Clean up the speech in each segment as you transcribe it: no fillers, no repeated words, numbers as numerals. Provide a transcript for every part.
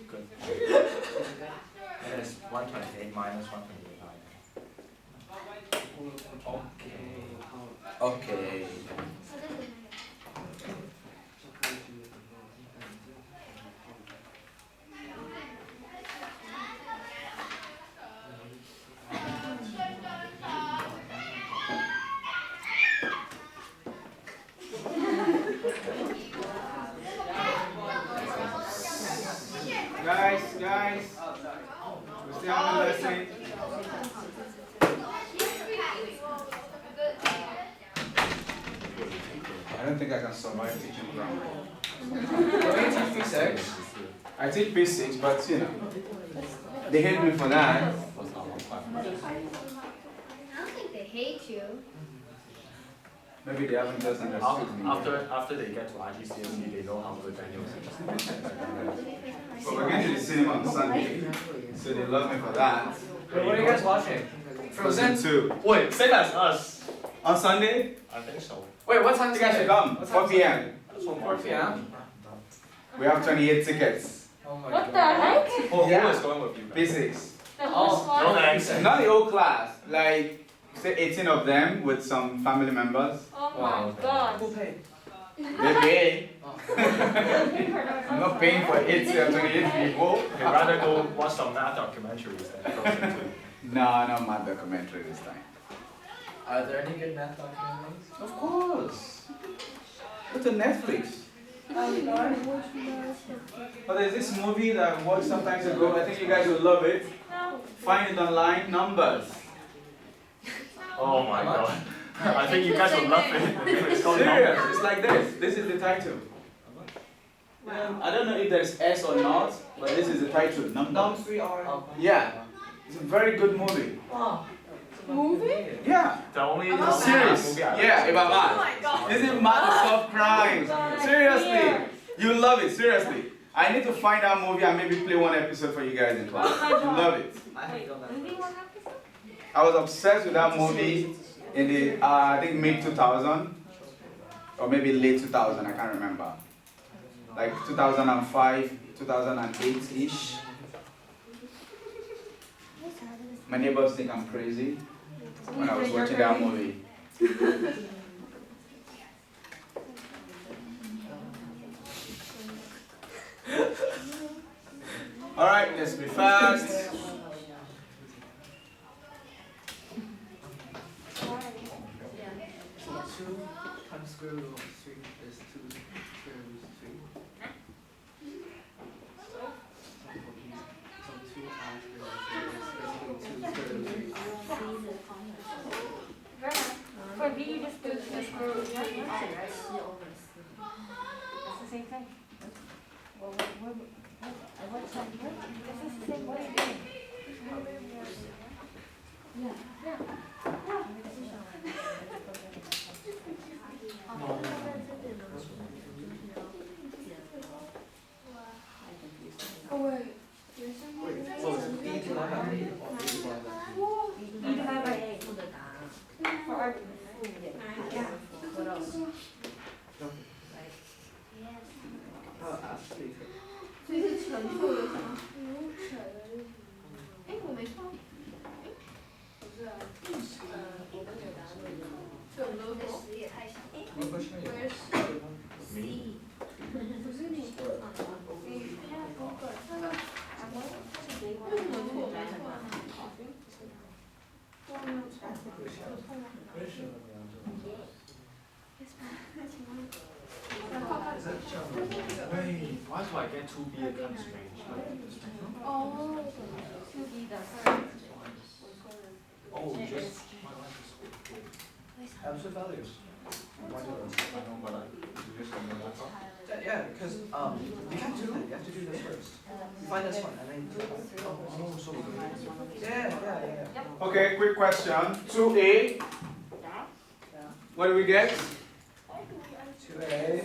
Good. And it's 128 minus 129. Okay. Guys, we still have a lesson. I don't think I can survive teaching grammar. What do you teach physics? I teach basics, but you know, they hate me for that. I don't think they hate you. Maybe they haven't just understood me. After they get to RGCSE, they know how good Daniel is. But we're going to the cinema on Sunday, so they love me for that. What are you guys watching? Frozen 2. Wait, same as us. On Sunday? I think so. Wait, what time You guys should come. 4 p.m. 4 p.m. We have 28 tickets. Oh my What the god. heck? Who is going with you? Basics. The whole squad? No thanks. Not the whole class. Like, say 18 of them with some family members. Oh Wow, my okay. god. Who paid? They pay. Oh. I'm not paying for 18 or 28 people. I'd rather go watch some math documentaries than Frozen 2. No, not my documentary this time. Are there any good math documentaries? Of course. Go to Netflix. But there's this movie that I watched some time ago. I think you guys will love it. No. Find it online. Numbers. Oh my god. I think you guys will love it. It's called Serious. Numbers. It's like this. This is the title. I don't know if there's S or not, but this is the title. Numbers. Yeah. It's a very good movie. Movie? Yeah. The only It's a series. movie I Yeah, like. about math. This is math to solve crimes. Seriously. You love it. Seriously. I need to find that movie and maybe play one episode for you guys in class. You love it. I was obsessed with that movie in the, I think mid 2000 or maybe late 2000, I can't remember. Like 2005, 2008-ish. My neighbors think I'm crazy when I was watching that movie. All right, let's be fast. So 2 times square root of 3 is 2 square root of 3. So 2 times square root of 3 is basically 2 square root of 3. For B, you just do the square root. Yeah, yeah. That's the same thing. Well, what's that? This is the same. What are you doing? Yeah. Yeah. Oh wait. So it's B divided by 8 or B divided by 2? E divided by 8. For argument. What else? I'll ask later. 这是乘数的什么？哎，我没错。不是啊。我们有答案。是我们都错。What question are you? Where's Me? Wait, why do I get 2B? It kind of strange. Oh. Oh, just. Absolute values. Why do I know, but I just don't know that. Yeah, because you can't do that. You have to do this first. Find this one and then. Oh, so good. Yeah. Okay, quick question. 2A. What do we get? 2A.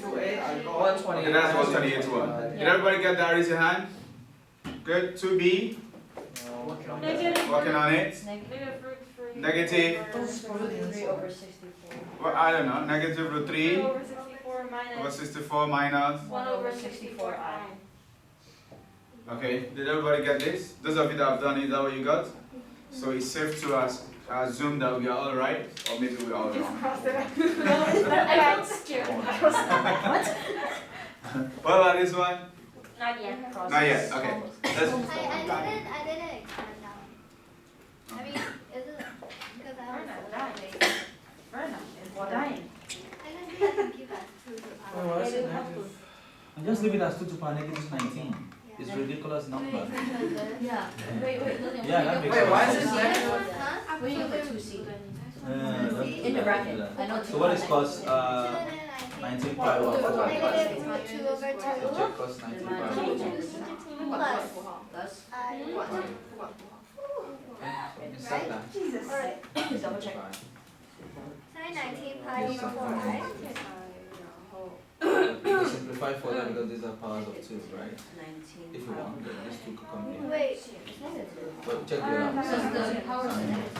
2A. I got 128. Okay, that's 128 one. Did everybody get that? Raise your hand. Good. 2B. Working on it. Negative. 3 over 64. Well, I don't know. Negative root 3 over 64 minus over 64 minus. 1 over 64i. Okay, did everybody get this? Those of you that have done it, is that what you got? So it's safe to assume that we are all right, or maybe we are all wrong. I got scared. What? What about this one? Not yet. Not yet. Okay. Let's, I didn't expand down. I mean, isn't it because I was Dying. I can do that computer too. Wait, why is it negative? And just leave it as 2 to the power negative 19. It's a ridiculous number. Yeah. Wait. Yeah, that makes Wait, why is sense. this negative? Huh? Where do you put 2C? Don't- In the bracket. I know So what is cos 19 19 pi over 4? Negative root 2 over 2 Check cos 19 pi over 4. plus Plus. I. Insert that. Alright. Double check. Sin 19 pi over 4, right? You can simplify further because these are powers of 2, right? 19. If you want, then these two could come in. Wait, But check it out. Because the power is negative.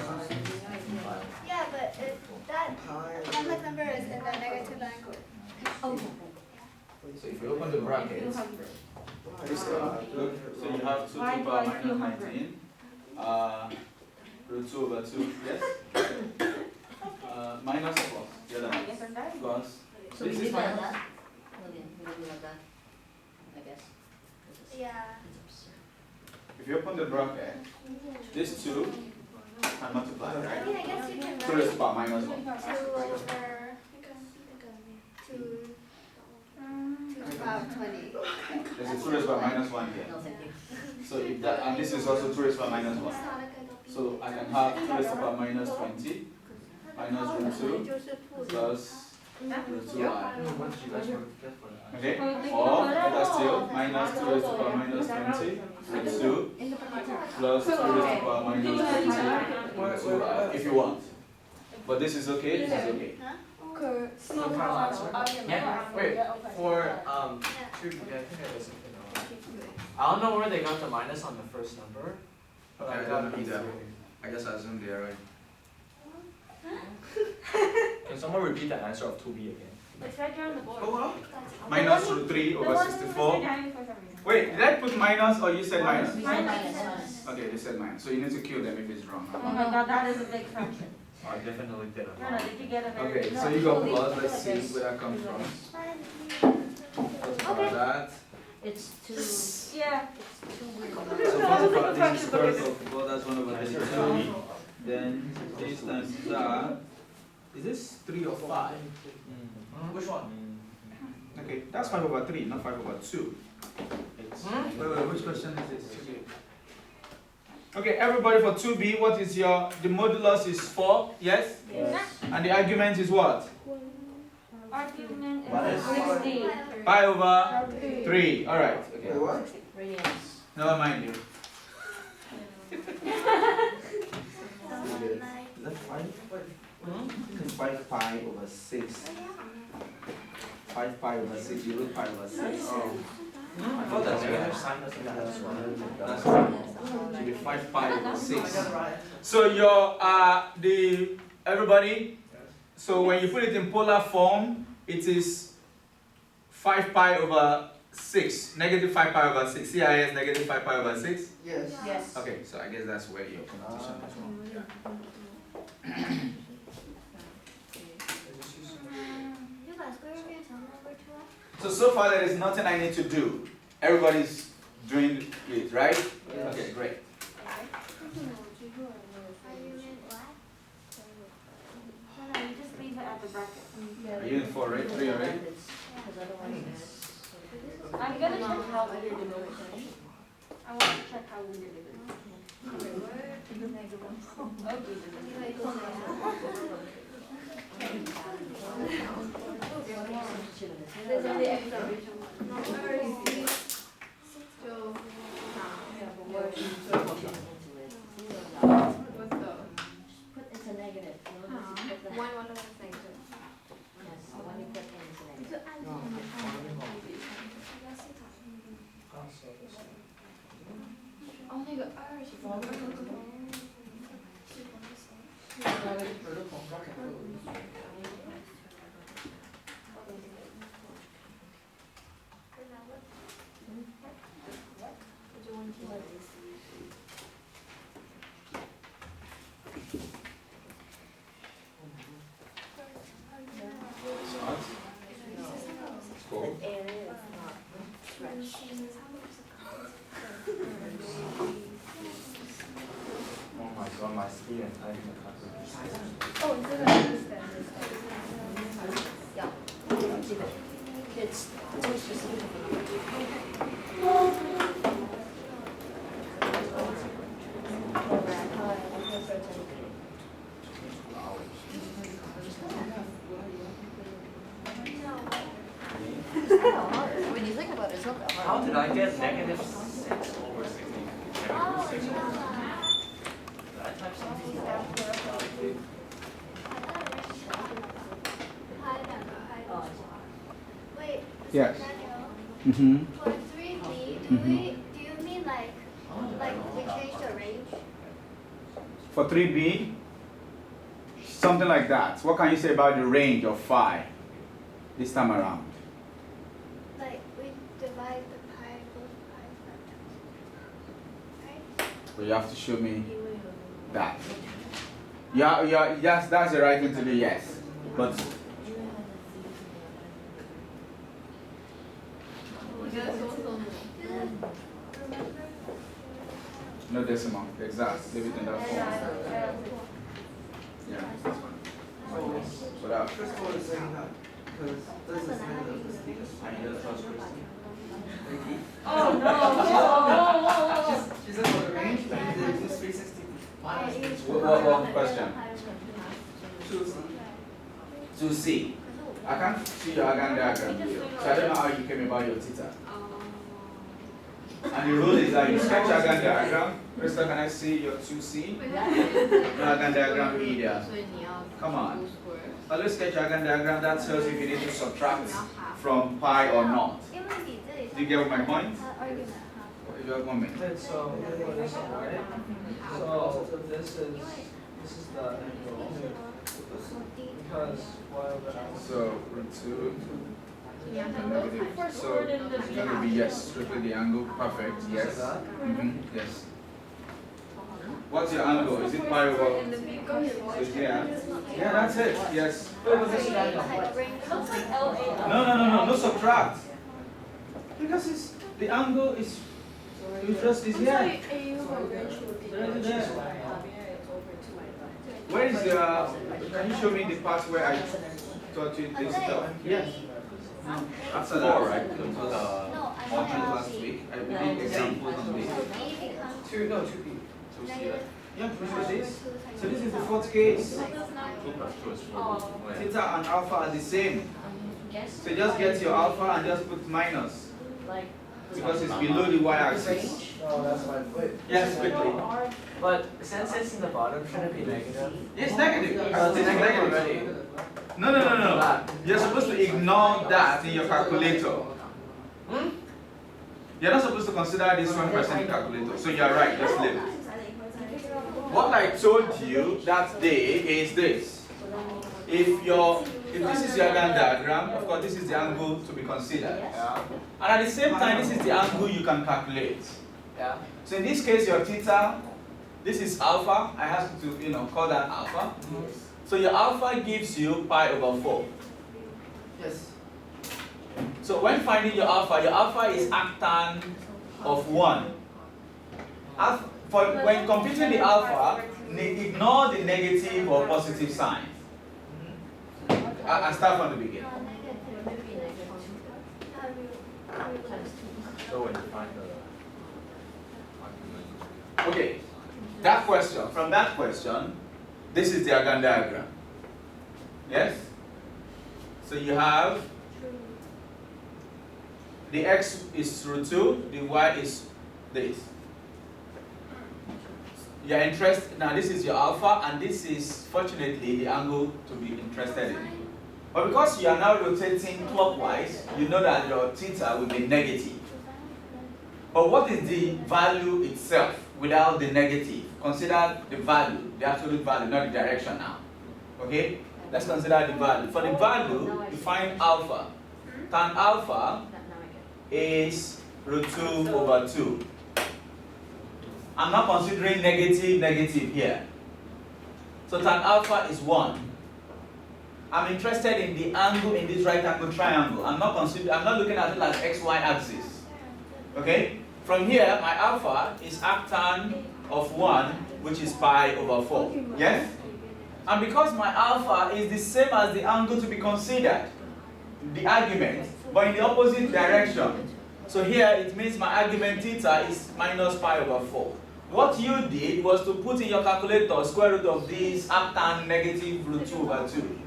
yeah, but if that complex number is in the negative angle. Oh. So if you open the brackets, this look, so you have 2 to the power minus 19. Root 2 over 2. Yes? Minus what? The other one. Plus. So we This did is that. minus. No, we do like that. I guess. Yeah. If you open the bracket, this 2 can multiply, I right? mean, I guess you can 2 write raised to the power minus 1. 2 over 2 to the power of 20. There's a 2 raised to the power minus 1 here. No, thank you. So if that, and this is also 2 raised to the power minus 1. So I can have 2 raised to the power minus 20 minus root 2 plus root 2i. What did you guys want to get for that? Okay? Or better still, minus 2 raised to the power minus 20 root 2 plus 2 raised to the power minus 20 root 2i, if you want. But this is okay, this is okay. So final answer? Yeah. Wait, for true, yeah, I think I was something wrong. I don't know where they got the minus on the first number, but I I don't got know either. three. I just assume they are right. Can someone repeat the answer of 2B again? It's right there on the board. Oh, well. Minus root 3 over 64. Wait, did I put minus or you said minus? Minus. Okay, you said minus. So you need to kill them if it's wrong. Oh my god, that is a big fraction. I definitely did it. Rana, did you get a very Okay, so you got plus. Let's see where that comes from. Okay. That. It's 2. Yeah. It's 2 weird. So first of all, this is square root of well, that's 1 over 32. Then this times that. Is this 3 or 5? Which one? Okay, that's 5 over 3, not 5 over 2. Wait, which question is this? Okay, everybody for 2B, what is your, the modulus is 4, yes? Yes. And the argument is what? Argument What is is 60. Pi over 3, alright, okay. Radians. Never mind you. Is that 5? I think it's 5 pi over 6. 5 pi over 6, you root pi over 6. I thought that's negative sign that's That's right. Should be 5 pi over 6. So your, everybody, so when you put it in polar form, it is 5 pi over 6, negative 5 pi over 6, CIS negative 5 pi over 6? Yes. Yes. Okay, so I guess that's where your competition is from. So far there is nothing I need to do. Everybody's doing it, right? Yes. Okay, great. Argument what? No, you just leave it at the bracket. Are you in 4, right? 3 already? I'm gonna check how we did it. I want to check how we did it. There's only extra. Put it's a negative. One of the things. Yes, when you put in it's a negative. 별로 건강해. It's cold. The air is not stretched. Oh my god, my speed and typing the calculator. Oh, this is yeah. It's just when you think about it, it's not that hard. How did I get negative 6 over 60? Negative 6 over 60. Did I type something? Wait. Yes. Daniel, Mm-hmm. for 3D, do you mean like we change the range? For 3B, something like that. What can you say about the range of phi this time around? Like we divide the pi both pi's by 2. Right? Well, you have to show me that. Yeah, yes, that's the right thing to do, yes. But no decimal, exact. Leave it in that form. Yeah, this one. Minus. So that. Crystal is saying that because this is kind of the steepest. I need to trust Kristen. Oh no! She said for the range, it is 360. What question? 2C. I can't see your Argand diagram here, so I don't know how you came about your theta. And the rule is that you sketch Argand diagram. Krista, can I see your 2C? No Argand diagram either. Come on. Always sketch Argand diagram. That tells you if you need to subtract from pi or not. Do you get my point? Argument. If you have 1 minute. Wait, so this is right. So this is the angle because while the So root 2 and negative. First So word in the it's going to be yes, strictly the angle. Perfect. Yes. Yes. What's your angle? Is it pi over? So it's here. Yeah, that's it. Yes. No, subtract. Because it's the angle is you just is here. Where is the? Can you show me the part where I taught you this stuff? Yes. After that, right? It was module last week. I did examples on this. 2B. Yeah, for this. So this is the fourth case. 2 plus 2 is 4. Theta and alpha are the same. So just get your alpha and just put minus. Because it's below the y-axis. Oh, that's my wait. Yes, quickly. But since it's in the bottom, should it be negative? It's negative. It's It's negative negative. No. You're supposed to ignore that in your calculator. You're not supposed to consider this 1% in calculator. So you're right, just leave it. What I told you that day is this. If this is your Gann diagram, of course this is the angle to be considered. Yeah? And at the same time, this is the angle you can calculate. Yeah. So in this case, your theta, this is alpha. I have to call that alpha. So your alpha gives you pi over 4. Yes. So when finding your alpha is arctan of 1. When computing the alpha, ignore the negative or positive sign. I start from the beginning. So when you find the Okay, that question, from that question, this is the Argand diagram. Yes? So you have the x is root 2, the y is this. You're interested, now this is your alpha, and this is, fortunately, the angle to be interested in. But because you are now rotating clockwise, you know that your theta will be negative. But what is the value itself without the negative? Consider the value, the absolute value, not the direction now. Okay? Let's consider the value. For the value, you find alpha. Tan alpha is root 2 over 2. I'm not considering negative here. So tan alpha is 1. I'm interested in the angle in this right angle triangle. I'm not looking at it as xy axis. Okay? From here, my alpha is arctan of 1, which is pi over 4. Yes? And because my alpha is the same as the angle to be considered, the argument, but in the opposite direction. So here it means my argument theta is minus pi over 4. What you did was to put in your calculator square root of this arctan negative root 2 over 2.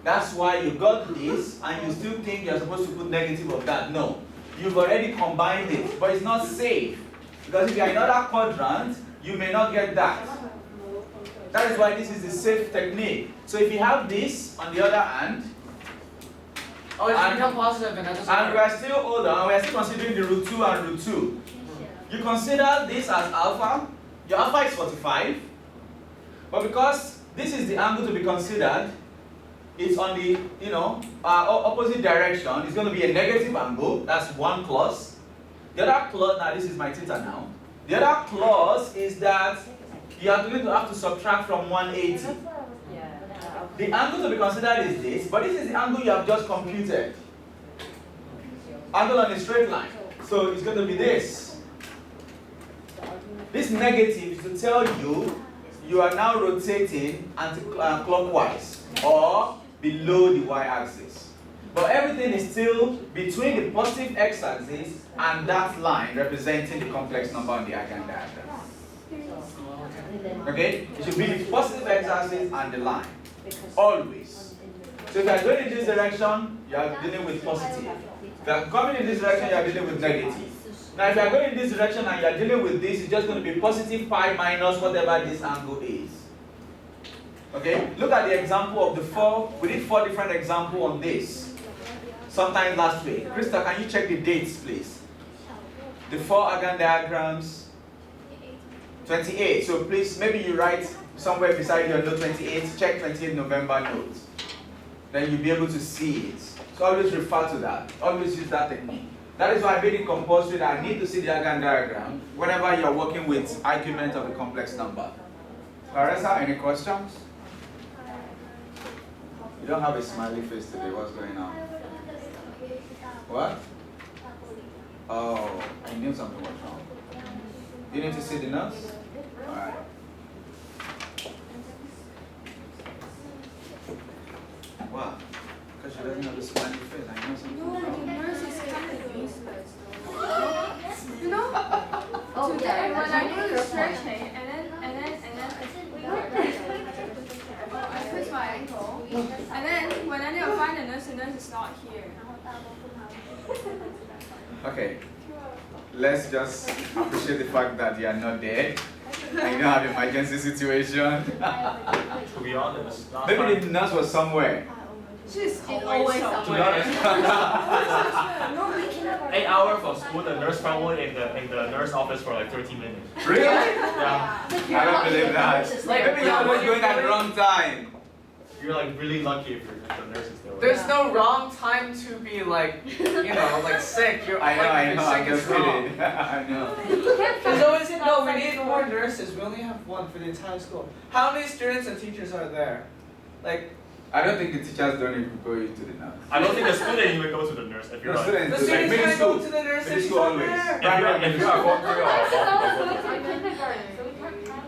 That's why you got this, and you still think you're supposed to put negative of that. No. You've already combined it, but it's not safe. Because if you're in another quadrant, you may not get that. That is why this is the safe technique. So if you have this on the other hand, it's become positive and that's and we are still older, and we are still considering the root 2 and root 2. You consider this as alpha. Your alpha is 45. But because this is the angle to be considered, it's on the opposite direction. It's going to be a negative angle. That's one clause. The other clause, now this is my theta now. The other clause is that you are going to have to subtract from 180. The angle to be considered is this, but this is the angle you have just computed. Angle on a straight line. So it's going to be this. This negative is to tell you you are now rotating anti-clockwise or below the y-axis. But everything is still between the positive x-axis and that line representing the complex number on the Argand diagram. Okay? It should be the positive x-axis and the line. Always. So if you are going in this direction, you are dealing with positive. If you are coming in this direction, you are dealing with negative. Now if you are going in this direction and you are dealing with this, it's just going to be positive pi minus whatever this angle is. Okay? Look at the example of the 4. We did 4 different examples on this sometime last week. Krista, can you check the dates, please? The 4 Argand diagrams. 28. So please, maybe you write somewhere beside your note 28. Check 28 November notes. Then you'll be able to see it. So always refer to that. Always use that technique. That is why I made it compulsory that I need to see the Argand diagram whenever you're working with argument of a complex number. Clarissa, any questions? You don't have a smiley face today. What's going on? What? Oh, I knew something was wrong. You need to see the notes? Alright. Wow. Because she doesn't have a smiley face. I know something was wrong. You know, today when I do the stretching and then I twist my ankle, and then when I need to find the nurse is not here. Okay. Let's just appreciate the fact that you are not there. And you don't have an emergency situation. to be honest, Maybe the nurse was somewhere. She's always to be somewhere. honest, 8 hours of school, the nurse probably in the nurse office for like 30 minutes. Really? Yeah. I don't believe that. Maybe you're always going at the wrong time. You're like really lucky if the nurse is there. There's no wrong time to be like, like sick. You're I know, like, I'm you're just sick is wrong. kidding. I know. There's always no. We need more nurses. We only have one for the entire school. How many students and teachers are there? Like, I don't think the teachers don't even go into the nurse. I don't think the student even goes to the nurse if you're No, right. students, The do, like students middle can't school. go to the nurse Middle if she's school not always. there. If you're Primary, form 3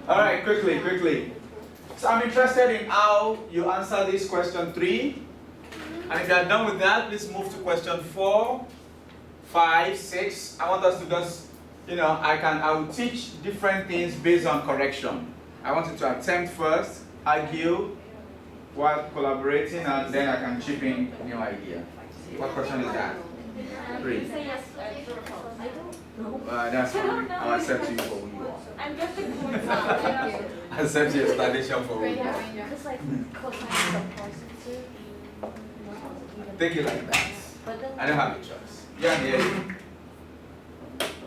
or Alright, quickly. So I'm interested in how you answer this question 3. And if you are done with that, let's move to question 4, 5, 6. I want us to just, I will teach different things based on correction. I want you to attempt first, argue, while collaborating, and then I can chip in new idea. What question is that? 3. That's fine. I'll accept you for who you are. I'm just a cool. Accept your explanation for who you are. Just like cosine of positive. Think it like that. I don't have a choice. Yeah, yeah.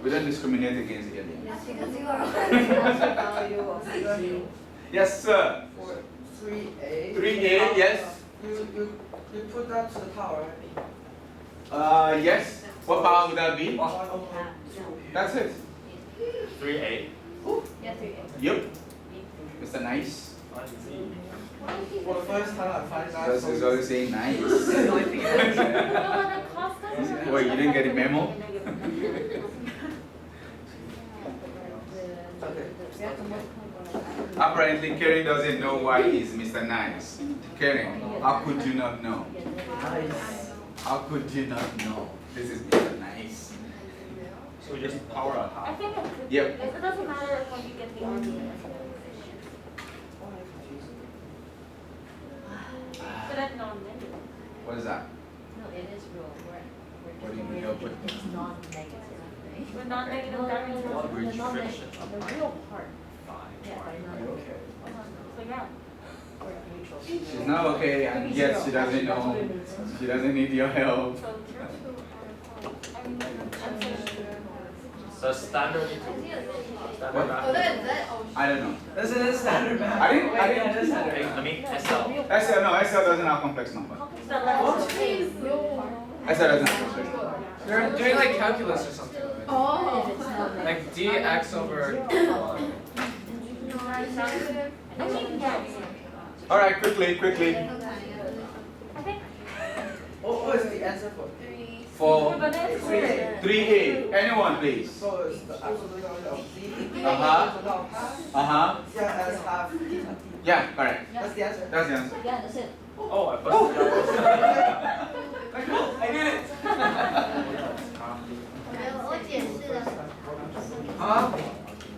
We don't discriminate against aliens. That's because you are Value of value Yes, sir. for 3a. 3a, yes. You put that to the power, right? Yes. What power would that be? 1 over 2. That's it. 3A. Yeah, 3A. Yep. Mr. Nice. For the first time I find that Because he's always saying nice. Yeah. Wait, you didn't get the memo? Apparently, Karen doesn't know why he's Mr. Nice. Karen, how could you not know? How could you not know? This is Mr. Nice. So we just power up I half. think Yep. it doesn't matter when you get the argument. So that's non-negative. What is that? No, it is real. What do you mean you're putting? It's non-negative. With non-negative, that means No, Bridge the non-negative, friction. the real part. Fine. Yeah, by non-negative. So yeah. Or neutral. She's not okay, and yet she doesn't know. She doesn't need your help. So I mean, So standard need to standard What? math. I don't know. This is standard math. I didn't- Wait, yeah, that's standard I math. mean, No, SL. real SL, no, SL doesn't have complex number. complex number. SL doesn't have complex number. You're doing like calculus or something. Oh. If it's not Like dx over. I mean, yeah. Alright, quickly. I think What is the answer for? For but that's 3A. Anyone, please. So it's the absolute value of z. Uh-huh. About half. Uh-huh. As half eta t. Yeah, correct. That's the answer. That's the answer. Yeah, that's it. Oh, I busted that. I did it. Huh?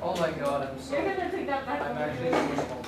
Oh my god, I'm so. you're gonna take that back. I'm actually so small.